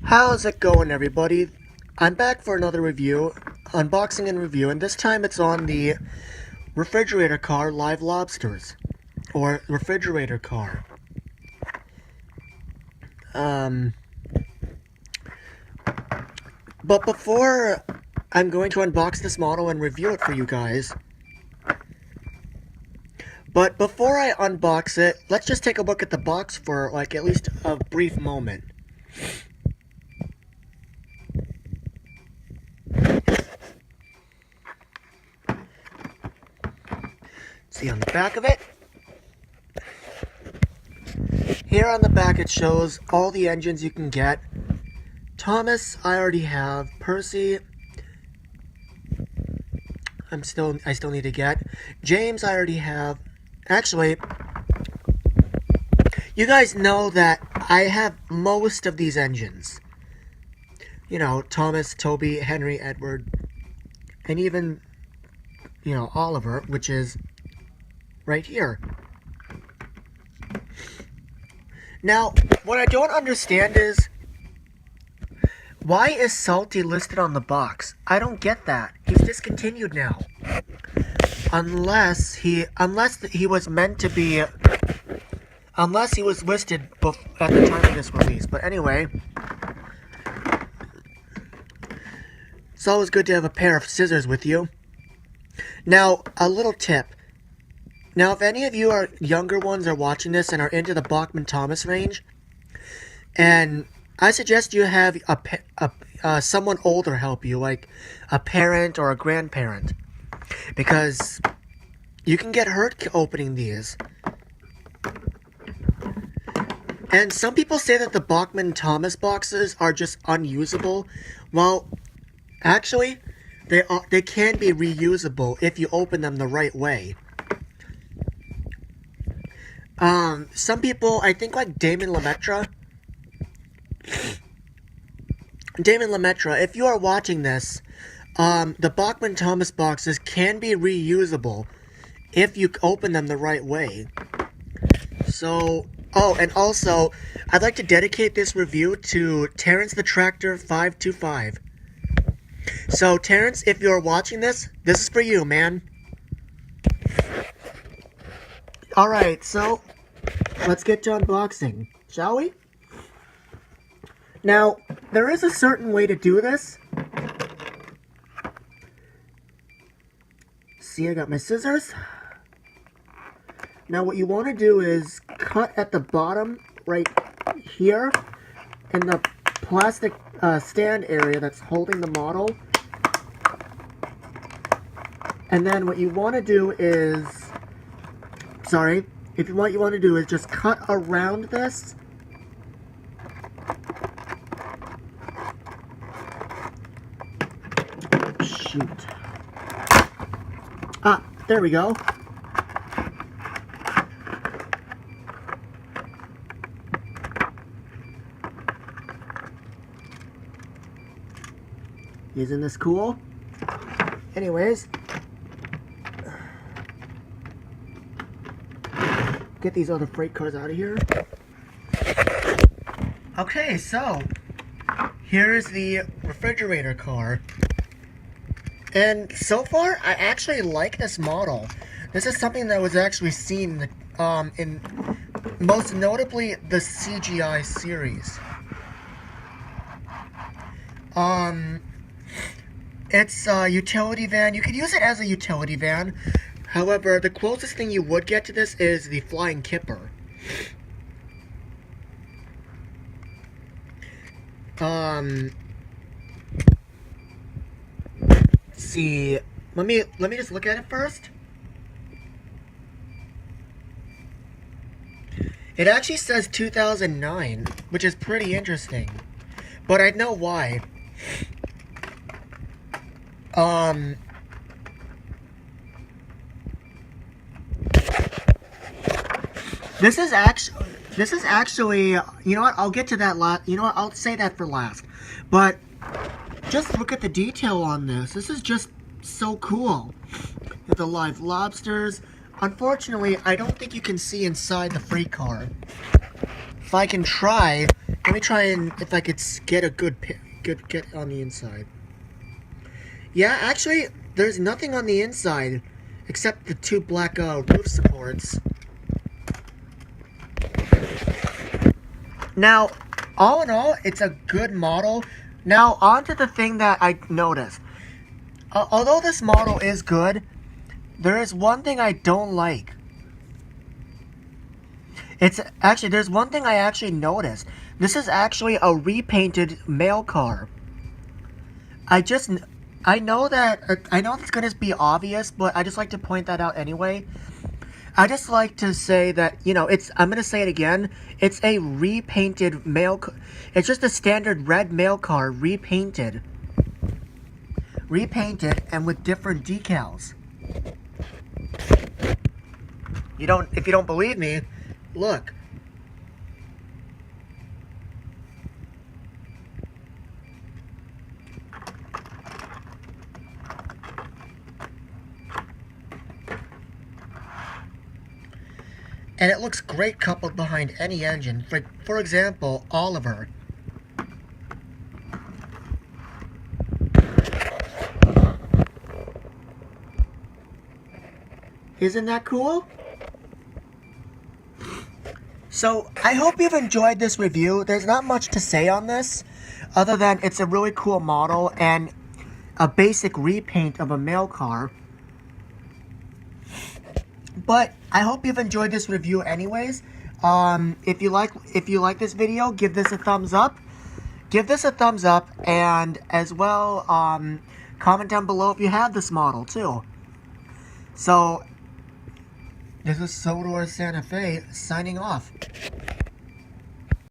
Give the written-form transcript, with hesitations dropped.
How's it going, everybody? I'm back for another review, unboxing and review, and this time it's on the refrigerator car live lobsters, or refrigerator car. But before I'm going to unbox this model and review it for you guys, but before I unbox it, let's just take a look at the box for like at least a brief moment. See on the back of it. Here on the back it shows all the engines you can get. Thomas, I already have. Percy, I still need to get. James, I already have. Actually, you guys know that I have most of these engines. You know, Thomas, Toby, Henry, Edward, and even, you know, Oliver, which is right here. Now, what I don't understand is, why is Salty listed on the box? I don't get that. He's discontinued now. Unless he was meant to be, unless he was listed at the time of this release. But anyway, it's always good to have a pair of scissors with you. Now, a little tip. Now, if any of you are younger ones are watching this and are into the Bachm Thomas range, and I suggest you have someone older help you, like a parent or a grandparent, because you can get hurt opening these. And some people say that the Bachm Thomas boxes are just unusable. Well, actually, they can be reusable if you open them the right way. Some people, I think like Damon Lemaitre, if you are watching this, the Bachm Thomas boxes can be reusable if you open them the right way. So, oh, and also, I'd like to dedicate this review to Terrencethetractor525. So, Terrence, if you're watching this is for you, man. Alright, so, let's get to unboxing, shall we? Now, there is a certain way to do this. See, I got my scissors. Now, what you want to do is cut at the bottom right here in the plastic stand area that's holding the model. And then what you want to do is, what you want to do is just cut around this. Shoot. Ah, there we go. Isn't this cool? Anyways, get these other freight cars out of here. Okay, so here's the refrigerator car. And so far, I actually like this model. This is something that was actually seen in most notably the CGI series. It's a utility van. You could use it as a utility van. However, the closest thing you would get to this is the flying kipper. Let's see. Let me just look at it first. It actually says 2009, which is pretty interesting. But I know why. This is actually, you know what, I'll get to that I'll say that for last. But just look at the detail on this. This is just so cool. The live lobsters. Unfortunately, I don't think you can see inside the freight car. If I can try, Let me try and if I could get a good get on the inside. Yeah, actually, there's nothing on the inside except the two black roof supports. Now, all in all, it's a good model. Now, on to the thing that I noticed. Although this model is good, there is one thing I don't like. There's one thing I actually noticed. This is actually a repainted mail car. I know it's gonna be obvious, but I just like to point that out anyway. I just like to say that, you know, I'm gonna say it again, it's a repainted it's just a standard red mail car, repainted and with different decals. If you don't believe me, look. And it looks great coupled behind any engine. For example, Oliver. Isn't that cool? So, I hope you've enjoyed this review. There's not much to say on this, other than it's a really cool model and a basic repaint of a mail car. But I hope you've enjoyed this review anyways. If you like this video, give this a thumbs up. Give this a thumbs up, and as well, comment down below if you have this model too. So, this is Sodor Santa Fe signing off.